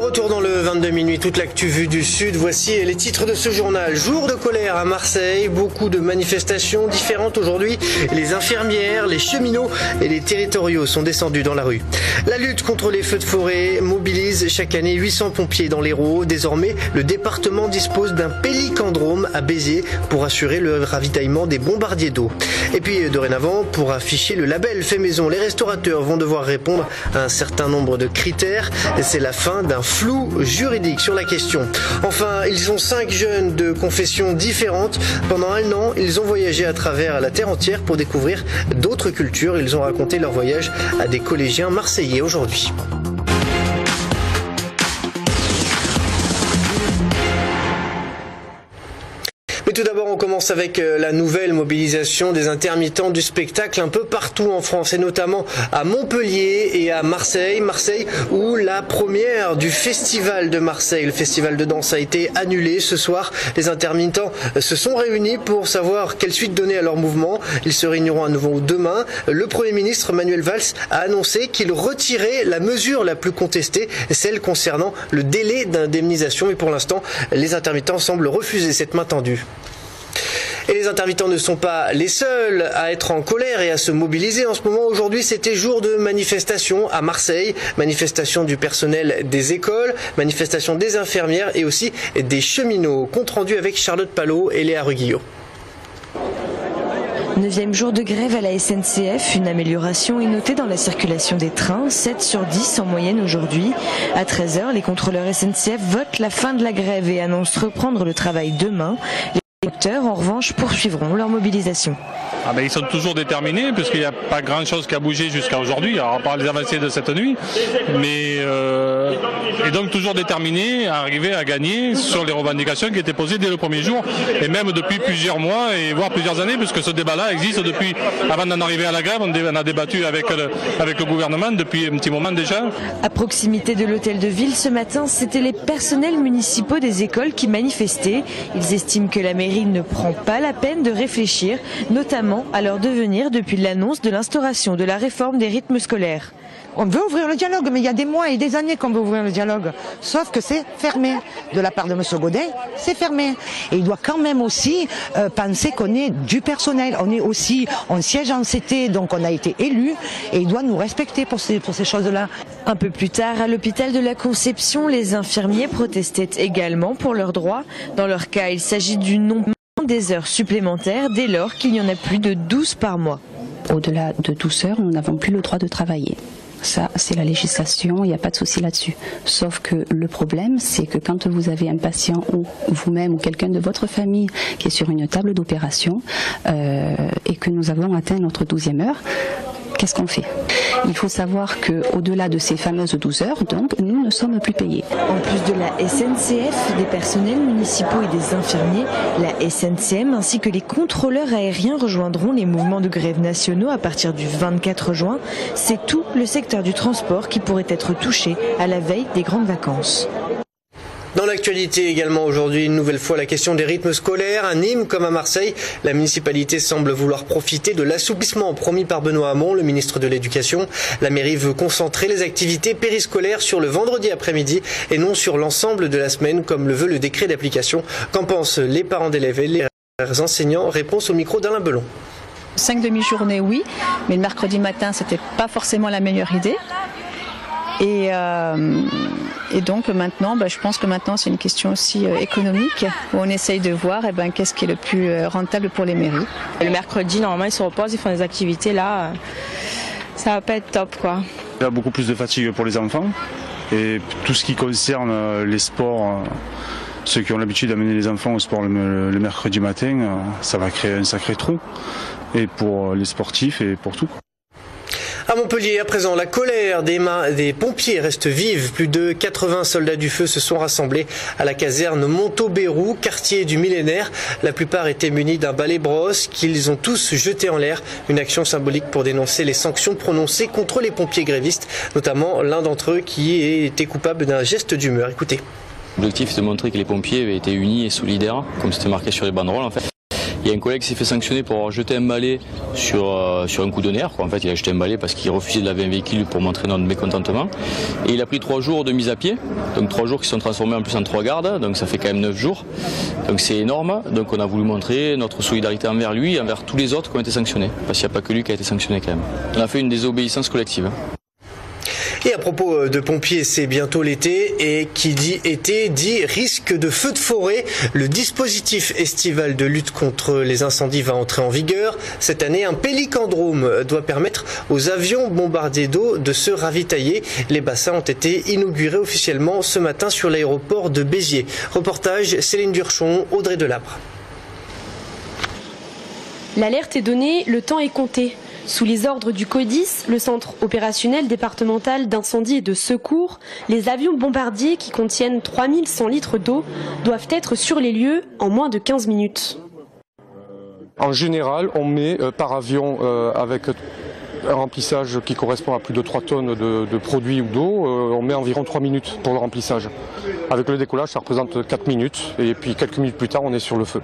Retour dans le 22 minuit, toute l'actu vue du Sud. Voici les titres de ce journal. Jour de colère à Marseille, beaucoup de manifestations différentes aujourd'hui. Les infirmières, les cheminots et les territoriaux sont descendus dans la rue. La lutte contre les feux de forêt mobilise chaque année 800 pompiers dans l'Hérault. Désormais, le département dispose d'un pélicandrome à Béziers pour assurer le ravitaillement des bombardiers d'eau. Et puis dorénavant, pour afficher le label fait maison, les restaurateurs vont devoir répondre à un certain nombre de critères. C'est la fin d'un flou juridique sur la question. Enfin, ils sont 5 jeunes de confessions différentes. Pendant un an, ils ont voyagé à travers la terre entière pour découvrir d'autres cultures. Ils ont raconté leur voyage à des collégiens marseillais aujourd'hui. Mais tout d'abord, on commence avec la nouvelle mobilisation des intermittents du spectacle un peu partout en France, et notamment à Montpellier et à Marseille. Marseille, où la première du festival de Marseille, le festival de danse, a été annulée ce soir. Les intermittents se sont réunis pour savoir quelle suite donner à leur mouvement. Ils se réuniront à nouveau demain. Le Premier ministre Manuel Valls a annoncé qu'il retirait la mesure la plus contestée, celle concernant le délai d'indemnisation. Mais pour l'instant, les intermittents semblent refuser cette main tendue. Et les intermittents ne sont pas les seuls à être en colère et à se mobiliser en ce moment. Aujourd'hui, c'était jour de manifestation à Marseille, manifestation du personnel des écoles, manifestation des infirmières et aussi des cheminots. Compte rendu avec Charlotte Palot et Léa Ruguillot. 9e jour de grève à la SNCF, une amélioration est notée dans la circulation des trains, 7 sur 10 en moyenne aujourd'hui. À 13h, les contrôleurs SNCF votent la fin de la grève et annoncent reprendre le travail demain. Les conducteurs, en revanche, poursuivront leur mobilisation. Ils sont toujours déterminés, puisqu'il n'y a pas grand-chose qui a bougé jusqu'à aujourd'hui, à part les avancées de cette nuit. Et donc toujours déterminés à arriver à gagner sur les revendications qui étaient posées dès le premier jour, et même depuis plusieurs mois, et voire plusieurs années, puisque ce débat-là existe depuis, avant d'en arriver à la grève, on a débattu avec le gouvernement depuis un petit moment déjà. À proximité de l'hôtel de ville ce matin, c'était les personnels municipaux des écoles qui manifestaient. Ils estiment que la mairie ne prend pas la peine de réfléchir, notamment à leur devenir depuis l'annonce de l'instauration de la réforme des rythmes scolaires. On veut ouvrir le dialogue, mais il y a des mois et des années qu'on veut ouvrir le dialogue. Sauf que c'est fermé. De la part de M. Godin, c'est fermé. Et il doit quand même aussi penser qu'on est du personnel. On siège en CT, donc on a été élus, et il doit nous respecter pour ces choses-là. Un peu plus tard, à l'hôpital de la Conception, les infirmiers protestaient également pour leurs droits. Dans leur cas, il s'agit du non des heures supplémentaires dès lors qu'il y en a plus de 12 par mois. Au-delà de 12 heures, nous n'avons plus le droit de travailler. Ça, c'est la législation, il n'y a pas de souci là-dessus. Sauf que le problème, c'est que quand vous avez un patient ou vous-même ou quelqu'un de votre famille qui est sur une table d'opération et que nous avons atteint notre 12e heure, qu'est-ce qu'on fait? Il faut savoir qu'au-delà de ces fameuses 12 heures, donc, nous ne sommes plus payés. En plus de la SNCF, des personnels municipaux et des infirmiers, la SNCM ainsi que les contrôleurs aériens rejoindront les mouvements de grève nationaux à partir du 24 juin. C'est tout le secteur du transport qui pourrait être touché à la veille des grandes vacances. Dans l'actualité également aujourd'hui, une nouvelle fois la question des rythmes scolaires. À Nîmes comme à Marseille, la municipalité semble vouloir profiter de l'assouplissement promis par Benoît Hamon, le ministre de l'Éducation. La mairie veut concentrer les activités périscolaires sur le vendredi après-midi et non sur l'ensemble de la semaine comme le veut le décret d'application. Qu'en pensent les parents d'élèves et les enseignants? Réponse au micro d'Alain Belon. 5 demi-journées, oui, mais le mercredi matin, c'était pas forcément la meilleure idée. Et donc maintenant, je pense que maintenant c'est une question aussi économique où on essaye de voir qu'est-ce qui est le plus rentable pour les mairies. Le mercredi, normalement, ils se reposent, ils font des activités là, ça va pas être top quoi. Il y a beaucoup plus de fatigue pour les enfants et tout ce qui concerne les sports, ceux qui ont l'habitude d'amener les enfants au sport le mercredi matin, ça va créer un sacré trou et pour les sportifs et pour tout. À Montpellier, à présent, la colère des pompiers reste vive. Plus de 80 soldats du feu se sont rassemblés à la caserne Montaubayrou, quartier du millénaire. La plupart étaient munis d'un balai-brosse qu'ils ont tous jeté en l'air. Une action symbolique pour dénoncer les sanctions prononcées contre les pompiers grévistes, notamment l'un d'entre eux qui était coupable d'un geste d'humeur. Écoutez. L'objectif est de montrer que les pompiers étaient unis et solidaires, comme c'était marqué sur les banderoles en fait. Il y a un collègue qui s'est fait sanctionner pour avoir jeté un balai sur un coup de nerf. En fait, il a jeté un balai parce qu'il refusait de laver un véhicule pour montrer notre mécontentement. Et il a pris 3 jours de mise à pied, donc 3 jours qui sont transformés en plus en 3 gardes, donc ça fait quand même 9 jours. Donc c'est énorme, donc on a voulu montrer notre solidarité envers lui et envers tous les autres qui ont été sanctionnés, parce qu'il n'y a pas que lui qui a été sanctionné quand même. On a fait une désobéissance collective. Et à propos de pompiers, c'est bientôt l'été et qui dit été dit risque de feux de forêt. Le dispositif estival de lutte contre les incendies va entrer en vigueur. Cette année, un pélicandrome doit permettre aux avions bombardiers d'eau de se ravitailler. Les bassins ont été inaugurés officiellement ce matin sur l'aéroport de Béziers. Reportage Céline Durchon, Audrey Delabre. L'alerte est donnée, le temps est compté. Sous les ordres du CODIS, le centre opérationnel départemental d'incendie et de secours, les avions bombardiers qui contiennent 3100 litres d'eau doivent être sur les lieux en moins de 15 minutes. En général, on met par avion avec un remplissage qui correspond à plus de 3 tonnes de produits ou d'eau, on met environ 3 minutes pour le remplissage. Avec le décollage, ça représente 4 minutes et puis quelques minutes plus tard, on est sur le feu.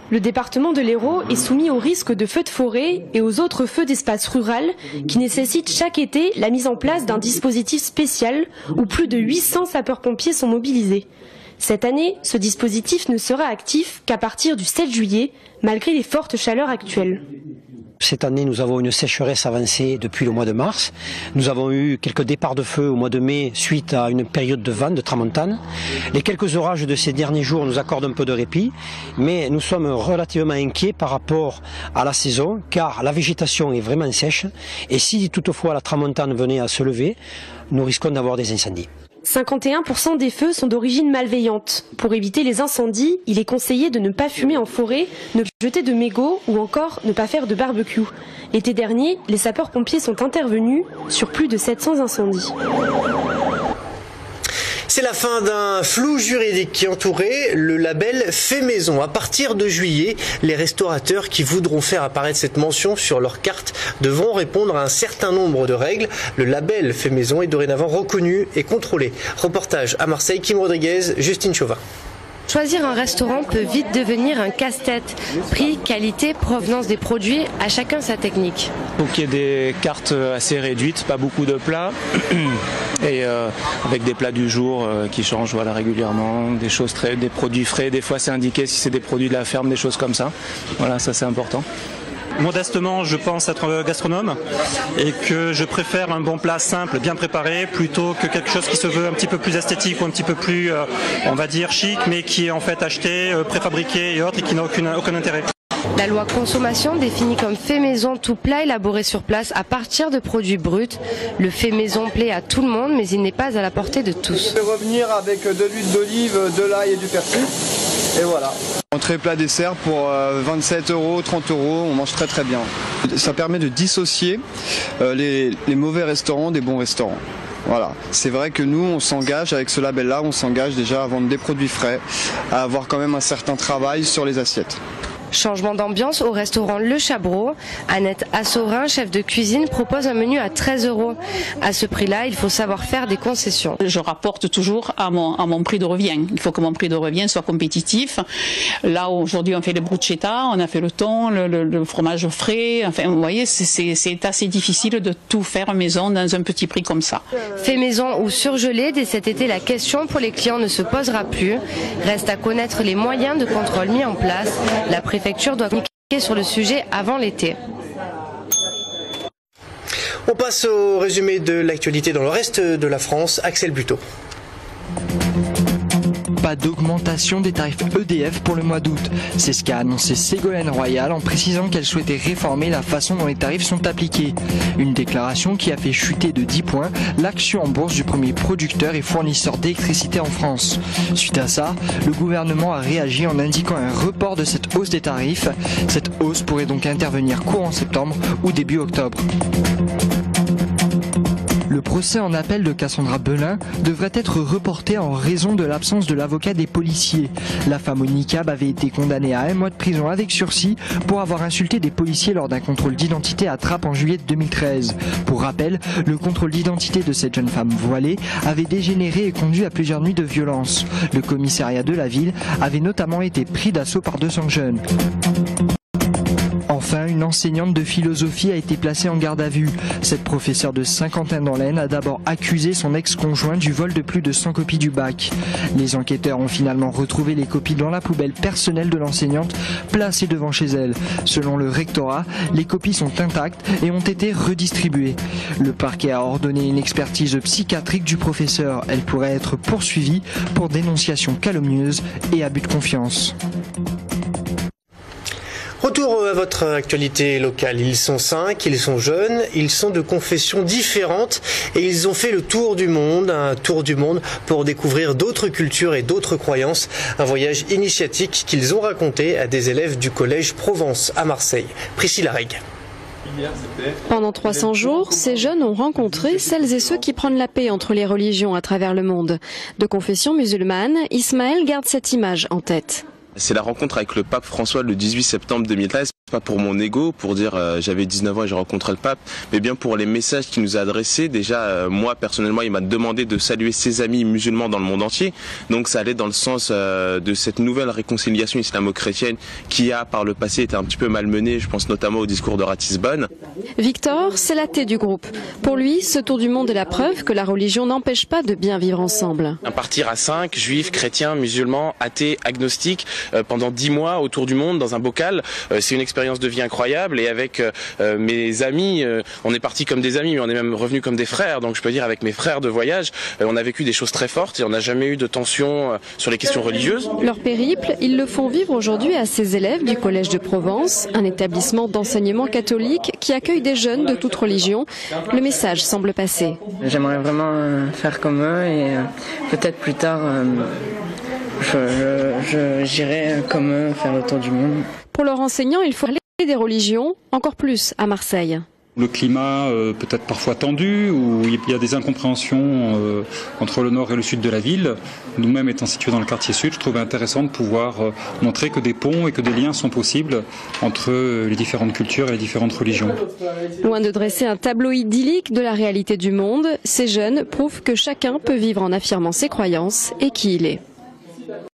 Le département de l'Hérault est soumis au risque de feux de forêt et aux autres feux d'espace rural qui nécessitent chaque été la mise en place d'un dispositif spécial où plus de 800 sapeurs-pompiers sont mobilisés. Cette année, ce dispositif ne sera actif qu'à partir du 7 juillet, malgré les fortes chaleurs actuelles. Cette année, nous avons une sécheresse avancée depuis le mois de mars. Nous avons eu quelques départs de feu au mois de mai suite à une période de vent, de tramontane. Les quelques orages de ces derniers jours nous accordent un peu de répit, mais nous sommes relativement inquiets par rapport à la saison, car la végétation est vraiment sèche. Et si toutefois la tramontane venait à se lever, nous risquons d'avoir des incendies. 51% des feux sont d'origine malveillante. Pour éviter les incendies, il est conseillé de ne pas fumer en forêt, ne pas jeter de mégots ou encore ne pas faire de barbecue. L'été dernier, les sapeurs-pompiers sont intervenus sur plus de 700 incendies. C'est la fin d'un flou juridique qui entourait le label Fait Maison. À partir de juillet, les restaurateurs qui voudront faire apparaître cette mention sur leur carte devront répondre à un certain nombre de règles. Le label Fait Maison est dorénavant reconnu et contrôlé. Reportage à Marseille, Kim Rodriguez, Justine Chauvin. Choisir un restaurant peut vite devenir un casse-tête. Prix, qualité, provenance des produits, à chacun sa technique. Il faut qu'il y ait des cartes assez réduites, pas beaucoup de plats, et avec des plats du jour qui changent régulièrement, des produits frais, des fois c'est indiqué si c'est des produits de la ferme, des choses comme ça. Voilà, ça c'est important. Modestement, je pense être gastronome et que je préfère un bon plat simple, bien préparé, plutôt que quelque chose qui se veut un petit peu plus esthétique ou un petit peu plus, on va dire, chic, mais qui est en fait acheté, préfabriqué et autres et qui n'a aucun intérêt. La loi consommation définit comme fait maison tout plat élaboré sur place à partir de produits bruts. Le fait maison plaît à tout le monde, mais il n'est pas à la portée de tous. Je vais revenir avec de l'huile d'olive, de l'ail et du persil. Et voilà. Entrée plat dessert pour 27 €, 30 €, on mange très très bien. Ça permet de dissocier les mauvais restaurants des bons restaurants. Voilà, c'est vrai que nous on s'engage avec ce label-là, on s'engage déjà à vendre des produits frais, à avoir quand même un certain travail sur les assiettes. Changement d'ambiance au restaurant Le Chabreau. Annette Assorin, chef de cuisine, propose un menu à 13 €. À ce prix-là, il faut savoir faire des concessions. Je rapporte toujours à mon prix de revient. Il faut que mon prix de revient soit compétitif. Là, aujourd'hui, on fait le bruschetta, on a fait le thon, le fromage frais. Enfin, vous voyez, c'est assez difficile de tout faire maison dans un petit prix comme ça. Fait maison ou surgelé, dès cet été, la question pour les clients ne se posera plus. Reste à connaître les moyens de contrôle mis en place. La préfecture doit communiquer sur le sujet avant l'été. On passe au résumé de l'actualité dans le reste de la France. Axel Buteau. Pas d'augmentation des tarifs EDF pour le mois d'août. C'est ce qu'a annoncé Ségolène Royal en précisant qu'elle souhaitait réformer la façon dont les tarifs sont appliqués. Une déclaration qui a fait chuter de 10 points l'action en bourse du premier producteur et fournisseur d'électricité en France. Suite à ça, le gouvernement a réagi en indiquant un report de cette hausse des tarifs. Cette hausse pourrait donc intervenir courant septembre ou début octobre. Le Le procès en appel de Cassandra Belin devrait être reporté en raison de l'absence de l'avocat des policiers. La femme au niqab avait été condamnée à 1 mois de prison avec sursis pour avoir insulté des policiers lors d'un contrôle d'identité à Trappes en juillet 2013. Pour rappel, le contrôle d'identité de cette jeune femme voilée avait dégénéré et conduit à plusieurs nuits de violence. Le commissariat de la ville avait notamment été pris d'assaut par 200 jeunes. Enfin, une enseignante de philosophie a été placée en garde à vue. Cette professeure de Saint-Quentin-dans-l'Aisne a d'abord accusé son ex-conjoint du vol de plus de 100 copies du bac. Les enquêteurs ont finalement retrouvé les copies dans la poubelle personnelle de l'enseignante, placée devant chez elle. Selon le rectorat, les copies sont intactes et ont été redistribuées. Le parquet a ordonné une expertise psychiatrique du professeur. Elle pourrait être poursuivie pour dénonciation calomnieuse et abus de confiance. Retour à votre actualité locale. Ils sont 5, ils sont jeunes, ils sont de confessions différentes et ils ont fait le tour du monde, un tour du monde pour découvrir d'autres cultures et d'autres croyances. Un voyage initiatique qu'ils ont raconté à des élèves du collège Provence à Marseille. Priscilla Reg. Pendant 300 jours, ces jeunes ont rencontré celles et ceux qui prennent la paix entre les religions à travers le monde. De confession musulmane, Ismaël garde cette image en tête. C'est la rencontre avec le pape François le 18 septembre 2013. Pas pour mon ego, pour dire j'avais 19 ans et j'ai rencontré le pape, mais bien pour les messages qu'il nous a adressés. Déjà, moi personnellement, il m'a demandé de saluer ses amis musulmans dans le monde entier. Donc ça allait dans le sens de cette nouvelle réconciliation islamo-chrétienne qui a par le passé été un petit peu malmenée. Je pense notamment au discours de Ratisbonne. Victor, c'est l'athée du groupe. Pour lui, ce tour du monde est la preuve que la religion n'empêche pas de bien vivre ensemble. Un partir à 5, juifs, chrétiens, musulmans, athées, agnostiques, pendant 10 mois autour du monde dans un bocal, c'est une expérience de vie incroyable. Et avec mes amis, on est partis comme des amis, mais on est même revenus comme des frères. Donc je peux dire avec mes frères de voyage, on a vécu des choses très fortes et on n'a jamais eu de tension sur les questions religieuses. Leur périple, ils le font vivre aujourd'hui à ces élèves du Collège de Provence, un établissement d'enseignement catholique qui accueille des jeunes de toute religion. Le message semble passer. J'aimerais vraiment faire comme eux et peut-être plus tard j'irai comme eux faire le tour du monde. Pour leurs enseignants, il faut parler des religions, encore plus à Marseille. Le climat peut-être parfois tendu, où il y a des incompréhensions entre le nord et le sud de la ville. Nous-mêmes étant situés dans le quartier sud, je trouvais intéressant de pouvoir montrer que des ponts et que des liens sont possibles entre les différentes cultures et les différentes religions. Loin de dresser un tableau idyllique de la réalité du monde, ces jeunes prouvent que chacun peut vivre en affirmant ses croyances et qui il est.